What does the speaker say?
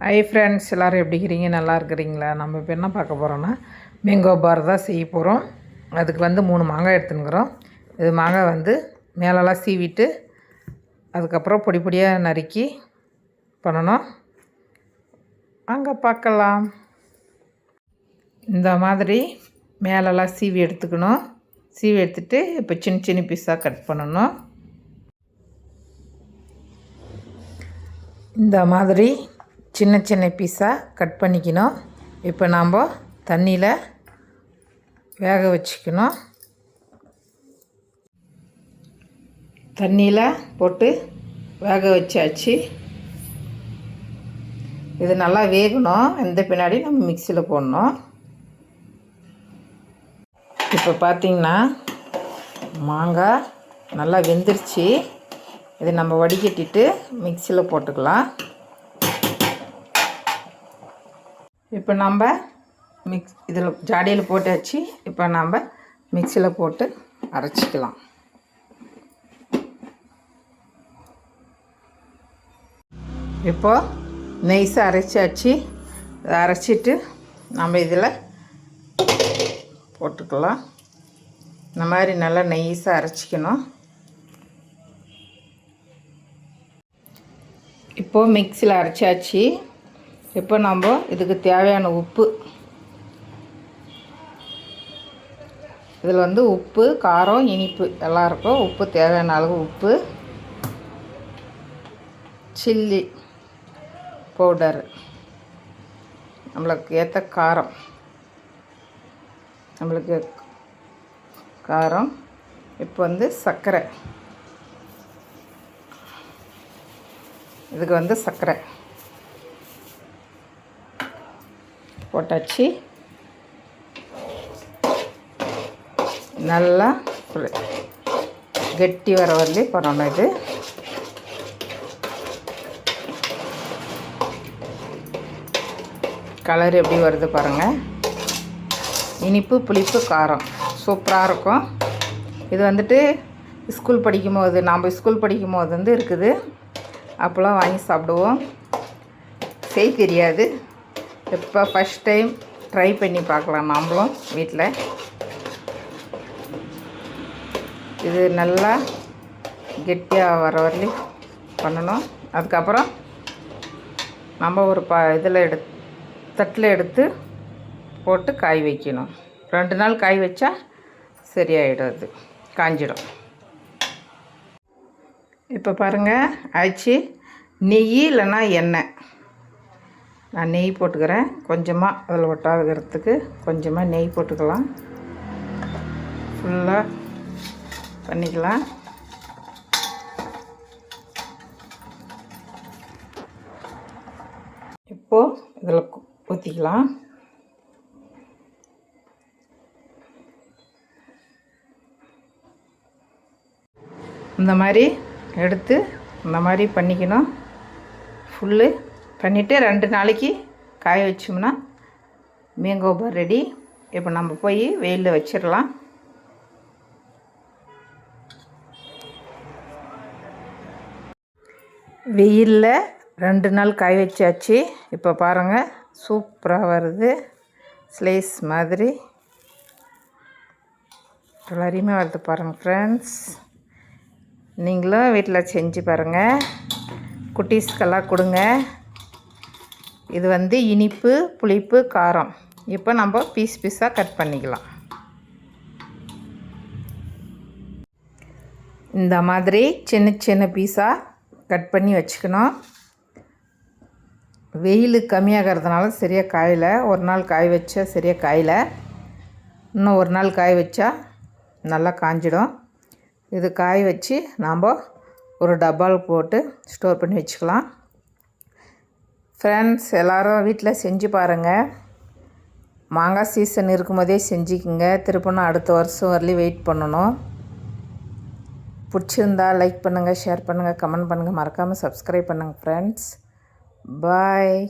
Hi friends, எல்லோரும் எப்படி இருக்கிறீங்க? நல்லா இருக்கிறீங்களா? நம்ம இப்போ என்ன பார்க்க போகிறோன்னா மேங்கோ பார் தான் செய்ய போகிறோம். அதுக்கு 3 மாங்காய் எடுத்துனுக்குறோம். இது மாங்காய் மேலெல்லாம் சீவிட்டு அதுக்கப்புறம் பொடி பொடியாக நறுக்கி பண்ணணும். அங்கே பார்க்கலாம். இந்த மாதிரி மேலெல்லாம் சீவி எடுத்துக்கணும். சீவி எடுத்துகிட்டு இப்போ சின்ன சின்ன பீஸாக கட் பண்ணணும். இந்த மாதிரி சின்ன சின்ன பீஸாக கட் பண்ணிக்கணும். இப்போ நாம் தண்ணியில் வேக வச்சுக்கணும். தண்ணியில் போட்டு வேக வச்சாச்சு. இது நல்லா வேகணும். இந்த பின்னாடி நம்ம மிக்சியில் போடணும். இப்போ பார்த்திங்கன்னா மாங்காய் நல்லா வெந்துருச்சு. இதை நம்ம வடிகட்டிட்டு மிக்சியில் போட்டுக்கலாம். இப்போ நம்ம இதில் ஜாடியில் போட்டாச்சு. இப்போ நம்ம மிக்சியில் போட்டு அரைச்சிக்கலாம். இப்போது நைஸாக அரைச்சாச்சு. அரைச்சிட்டு நம்ம இதில் போட்டுக்கலாம். இந்த மாதிரி நல்லா நைஸாக அரைச்சிக்கணும். இப்போது மிக்சியில் அரைச்சாச்சு. இப்போ நம்ம இதுக்கு தேவையான உப்பு, இதில் உப்பு, காரம், இனிப்பு எல்லாம் இருக்கும். உப்பு தேவையான அளவு உப்பு, சில்லி பவுடர், நம்மளுக்கு ஏற்ற காரம், இப்போ சர்க்கரை, இதுக்கு சர்க்கரை போட்டாச்சு. நல்லா கெட்டி வர வரலையும் பண்ணணும். இது கலர் எப்படி வருது பாருங்கள். இனிப்பு, புளிப்பு, காரம் சூப்பராக இருக்கும். இது ஸ்கூல் படிக்கும்போது, நாம் ஸ்கூல் படிக்கும்போது இருக்குது. அப்போலாம் வாங்கி சாப்பிடுவோம். செய்ய தெரியாது. இப்போ ஃபஸ்ட் டைம் ட்ரை பண்ணி பார்க்கலாம் நாம்ளும் வீட்டில். இது நல்லா கெட்டியாக வர வரலையும் பண்ணணும். அதுக்கப்புறம் நம்ம ஒரு தட்டில் எடுத்து போட்டு காய வைக்கணும். 2 நாள் காய வச்சா சரியாயிடும். அது காஞ்சிடும். இப்போ பாருங்கள் ஆயிடுச்சு. நெய் இல்லைன்னா எண்ணெய், நான் நெய் போட்டுக்கிறேன். கொஞ்சமாக அதில் ஒட்டாகிறதுக்கு கொஞ்சமாக நெய் போட்டுக்கலாம். ஃபுல்லாக பண்ணிக்கலாம். இப்போது இதில் ஊற்றிக்கலாம். இந்த மாதிரி எடுத்து இந்த மாதிரி பண்ணிக்கணும். ஃபுல்லு பண்ணிவிட்டு 2 நாளைக்கு காய வச்சோம்னா மேங்கோ பார் ரெடி. இப்போ நம்ம போய் வெயிலில் வச்சிடலாம். வெயிலில் 2 நாள் காய வச்சாச்சு. இப்போ பாருங்கள் சூப்பராக வருது. ஸ்லைஸ் மாதிரி எல்லாரையுமே வருது பாருங்கள் ஃப்ரெண்ட்ஸ். நீங்களும் வீட்டில் செஞ்சு பாருங்கள். குட்டீஸ்க்கெல்லாம் கொடுங்க. இது இனிப்பு, புளிப்பு, காரம். இப்போ நம்ம பீஸாக கட் பண்ணிக்கலாம். இந்த மாதிரி சின்ன சின்ன பீஸாக கட் பண்ணி வச்சுக்கணும். வெயில் கம்மியாகிறதுனால சரியாக காயலை. ஒரு நாள் காய வச்சா சரியாக காயலை. இன்னும் ஒரு நாள் காய வச்சா நல்லா காஞ்சிடும். இது காய வச்சு நாம் ஒரு டப்பாவில் போட்டு ஸ்டோர் பண்ணி வச்சுக்கலாம். ஃப்ரெண்ட்ஸ், எல்லோரும் வீட்டில் செஞ்சு பாருங்கள். மாங்காய் சீசன் இருக்கும்போதே செஞ்சுக்குங்க. திருப்பணும் அடுத்த வருஷம் வரலையும் வெயிட் பண்ணணும். பிடிச்சிருந்தா லைக் பண்ணுங்கள், ஷேர் பண்ணுங்கள், கமெண்ட் பண்ணுங்கள். மறக்காமல் சப்ஸ்கிரைப் பண்ணுங்கள் ஃப்ரெண்ட்ஸ். பாய்.